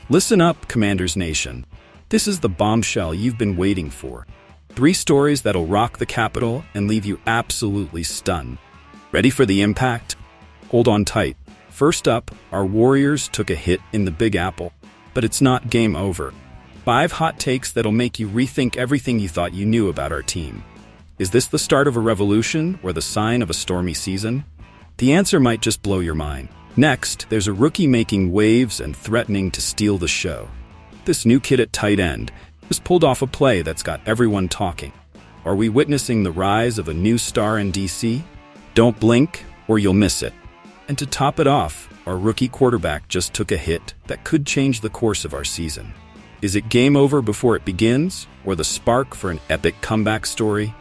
Listen up, Commanders Nation. This is the bombshell you've been waiting for. 3 stories that'll rock the Capitol and leave you absolutely stunned. Ready for the impact? Hold on tight. First up, our Warriors took a hit in the Big Apple. But it's not game over. 5 hot takes that'll make you rethink everything you thought you knew about our team. Is this the start of a revolution or the sign of a stormy season? The answer might just blow your mind. Next, there's a rookie making waves and threatening to steal the show. This new kid at tight end just pulled off a play that's got everyone talking. Are we witnessing the rise of a new star in DC? Don't blink or you'll miss it. And to top it off, our rookie quarterback just took a hit that could change the course of our season. Is it game over before it begins, or the spark for an epic comeback story?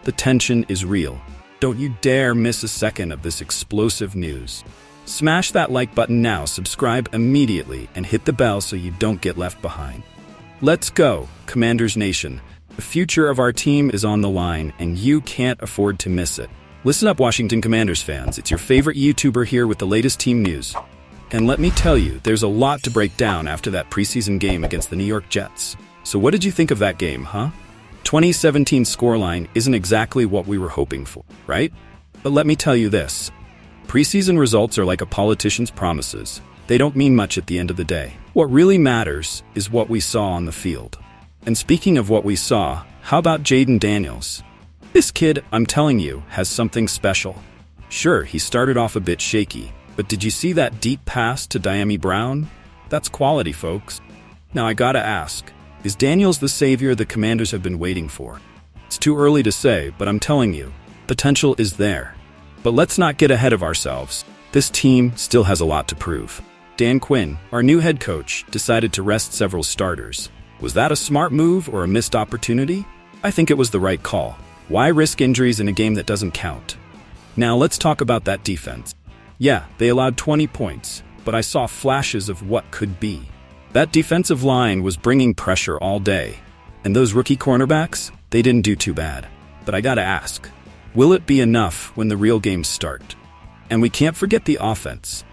The tension is real. Don't you dare miss a second of this explosive news. Smash that like button now, subscribe immediately, and hit the bell so you don't get left behind. Let's go, Commanders Nation. The future of our team is on the line, and you can't afford to miss it. Listen up, Washington Commanders fans. It's your favorite YouTuber here with the latest team news. And let me tell you, there's a lot to break down after that preseason game against the New York Jets. So what did you think of that game, huh? 2017 scoreline isn't exactly what we were hoping for, right? But let me tell you this. Preseason results are like a politician's promises. They don't mean much at the end of the day. What really matters is what we saw on the field. And speaking of what we saw, how about Jaden Daniels? This kid, I'm telling you, has something special. Sure, he started off a bit shaky, but did you see that deep pass to Dyami Brown? That's quality, folks. Now I gotta ask, is Daniels the savior the Commanders have been waiting for? It's too early to say, but I'm telling you, potential is there. But let's not get ahead of ourselves. This team still has a lot to prove. Dan Quinn, our new head coach, decided to rest several starters. Was that a smart move or a missed opportunity? I think it was the right call. Why risk injuries in a game that doesn't count? Now let's talk about that defense. Yeah, they allowed 20 points, but I saw flashes of what could be. That defensive line was bringing pressure all day. And those rookie cornerbacks, they didn't do too bad. But I gotta ask, will it be enough when the real games start? And we can't forget the offense.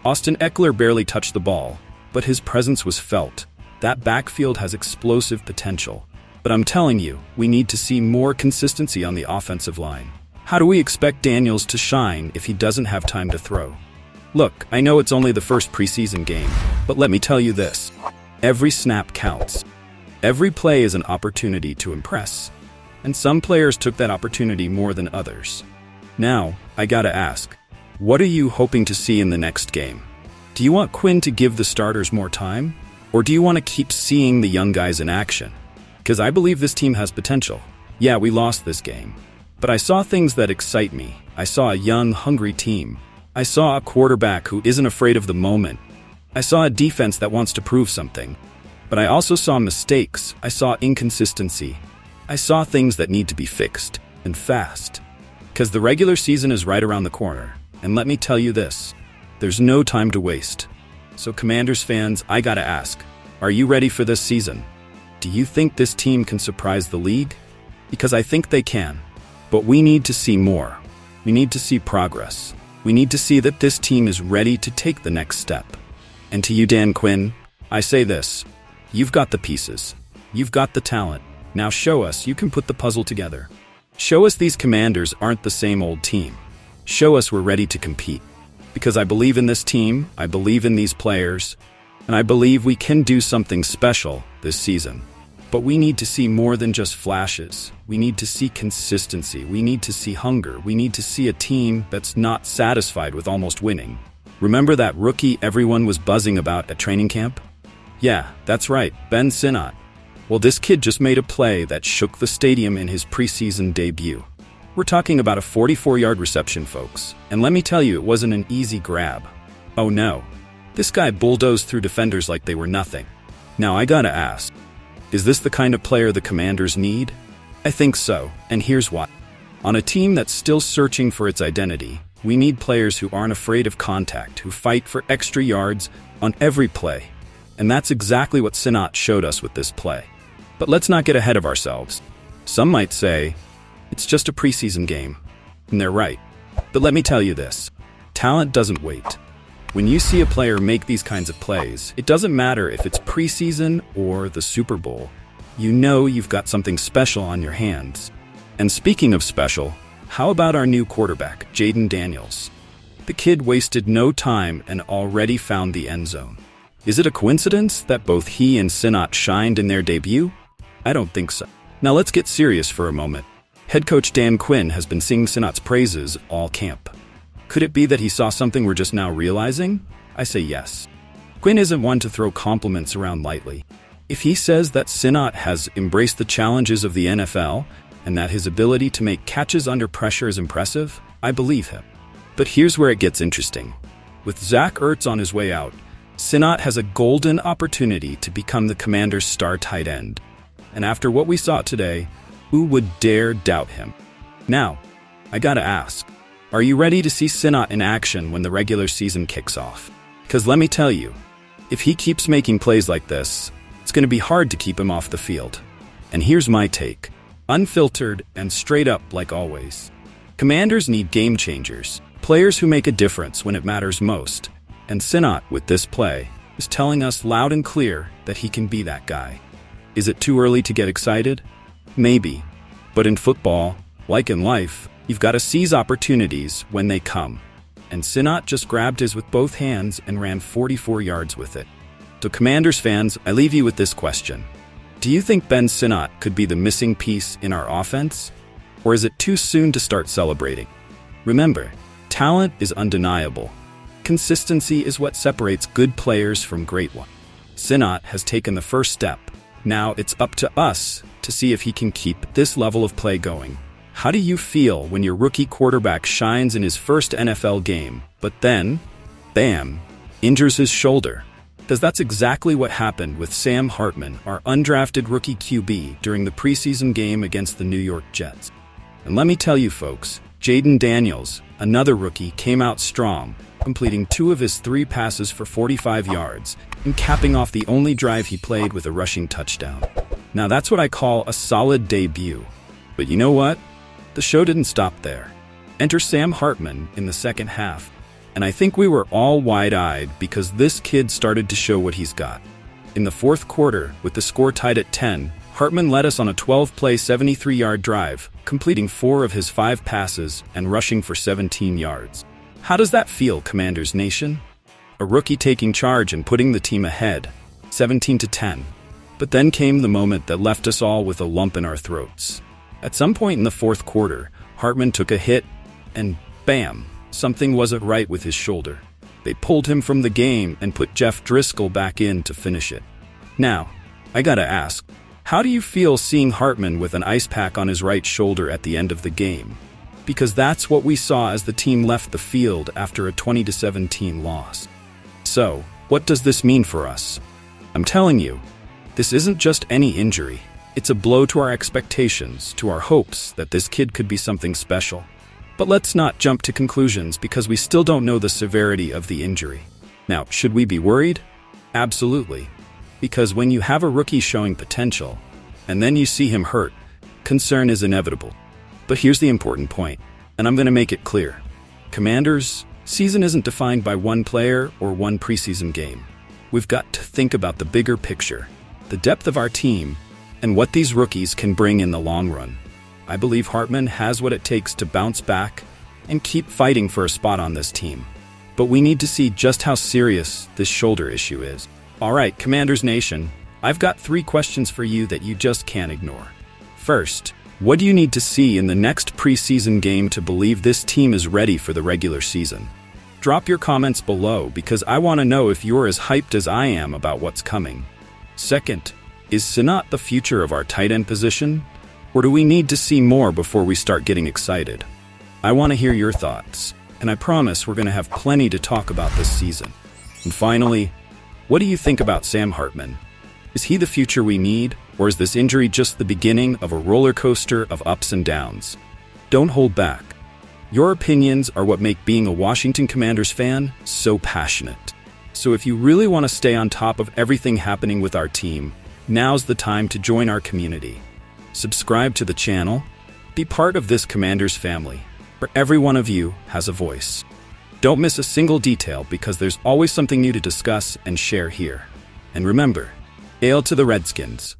Austin Eckler barely touched the ball, but his presence was felt. That backfield has explosive potential. But I'm telling you, we need to see more consistency on the offensive line. How do we expect Daniels to shine if he doesn't have time to throw? Look, I know it's only the first preseason game, but let me tell you this. Every snap counts. Every play is an opportunity to impress. And some players took that opportunity more than others. Now, I gotta ask, what are you hoping to see in the next game? Do you want Quinn to give the starters more time? Or do you want to keep seeing the young guys in action? Because I believe this team has potential. Yeah, we lost this game. But I saw things that excite me. I saw a young, hungry team. I saw a quarterback who isn't afraid of the moment. I saw a defense that wants to prove something. But I also saw mistakes. I saw inconsistency. I saw things that need to be fixed, and fast. Because the regular season is right around the corner. And let me tell you this, there's no time to waste. So Commanders fans, I gotta ask, are you ready for this season? Do you think this team can surprise the league? Because I think they can. But we need to see more. We need to see progress. We need to see that this team is ready to take the next step. And to you, Dan Quinn, I say this. You've got the pieces. You've got the talent. Now show us you can put the puzzle together. Show us these Commanders aren't the same old team. Show us we're ready to compete. Because I believe in this team, I believe in these players, and I believe we can do something special this season. But we need to see more than just flashes. We need to see consistency. We need to see hunger. We need to see a team that's not satisfied with almost winning. Remember that rookie everyone was buzzing about at training camp? Yeah, that's right, Ben Sinnott. Well, this kid just made a play that shook the stadium in his preseason debut. We're talking about a 44-yard reception, folks. And let me tell you, it wasn't an easy grab. Oh no. This guy bulldozed through defenders like they were nothing. Now I gotta ask, is this the kind of player the Commanders need? I think so, and here's why. On a team that's still searching for its identity, we need players who aren't afraid of contact, who fight for extra yards on every play. And that's exactly what Sinnott showed us with this play. But let's not get ahead of ourselves. Some might say, it's just a preseason game. And they're right. But let me tell you this. Talent doesn't wait. When you see a player make these kinds of plays, it doesn't matter if it's preseason or the Super Bowl. You know you've got something special on your hands. And speaking of special, how about our new quarterback, Jayden Daniels? The kid wasted no time and already found the end zone. Is it a coincidence that both he and Sinat shined in their debut? I don't think so. Now let's get serious for a moment. Head coach Dan Quinn has been singing Sinat's praises all camp. Could it be that he saw something we're just now realizing? I say yes. Quinn isn't one to throw compliments around lightly. If he says that Sinat has embraced the challenges of the NFL and that his ability to make catches under pressure is impressive, I believe him. But here's where it gets interesting. With Zach Ertz on his way out, Sinat has a golden opportunity to become the Commanders' star tight end. And after what we saw today, who would dare doubt him? Now, I gotta ask, are you ready to see Sinat in action when the regular season kicks off? Because let me tell you, if he keeps making plays like this, it's gonna be hard to keep him off the field. And here's my take, unfiltered and straight up like always. Commanders need game changers, players who make a difference when it matters most. And Sinat, with this play, is telling us loud and clear that he can be that guy. Is it too early to get excited? Maybe. But in football, like in life, you've got to seize opportunities when they come. And Sinat just grabbed his with both hands and ran 44 yards with it. So Commanders fans, I leave you with this question. Do you think Ben Sinat could be the missing piece in our offense? Or is it too soon to start celebrating? Remember, talent is undeniable. Consistency is what separates good players from great ones. Sinat has taken the first step. Now it's up to us to see if he can keep this level of play going. How do you feel when your rookie quarterback shines in his first NFL game, but then, bam, injures his shoulder? Because that's exactly what happened with Sam Hartman, our undrafted rookie QB, during the preseason game against the New York Jets. And let me tell you folks, Jayden Daniels, another rookie, came out strong, completing 2 of his 3 passes for 45 yards and capping off the only drive he played with a rushing touchdown. Now that's what I call a solid debut. But you know what? The show didn't stop there. Enter Sam Hartman in the second half, and I think we were all wide-eyed because this kid started to show what he's got. In the fourth quarter, with the score tied at 10, Hartman led us on a 12-play, 73-yard drive, completing 4 of his 5 passes and rushing for 17 yards. How does that feel, Commanders Nation? A rookie taking charge and putting the team ahead, 17-10. But then came the moment that left us all with a lump in our throats. At some point in the fourth quarter, Hartman took a hit, and bam, something wasn't right with his shoulder. They pulled him from the game and put Jeff Driscoll back in to finish it. Now, I gotta ask, how do you feel seeing Hartman with an ice pack on his right shoulder at the end of the game? Because that's what we saw as the team left the field after a 20-17 loss. So, what does this mean for us? I'm telling you, this isn't just any injury. It's a blow to our expectations, to our hopes that this kid could be something special. But let's not jump to conclusions because we still don't know the severity of the injury. Now, should we be worried? Absolutely. Because when you have a rookie showing potential, and then you see him hurt, concern is inevitable. But here's the important point, and I'm going to make it clear. Commanders, season isn't defined by one player or one preseason game. We've got to think about the bigger picture, the depth of our team, and what these rookies can bring in the long run. I believe Hartman has what it takes to bounce back and keep fighting for a spot on this team. But we need to see just how serious this shoulder issue is. All right, Commanders Nation, I've got 3 questions for you that you just can't ignore. First, what do you need to see in the next preseason game to believe this team is ready for the regular season? Drop your comments below because I want to know if you're as hyped as I am about what's coming. Second, is Sinat the future of our tight end position? Or do we need to see more before we start getting excited? I want to hear your thoughts, and I promise we're going to have plenty to talk about this season. And finally, what do you think about Sam Hartman? Is he the future we need, or is this injury just the beginning of a roller coaster of ups and downs? Don't hold back. Your opinions are what make being a Washington Commanders fan so passionate. So if you really want to stay on top of everything happening with our team, now's the time to join our community. Subscribe to the channel. Be part of this Commanders family, where every one of you has a voice. Don't miss a single detail because there's always something new to discuss and share here. And remember, hail to the Redskins.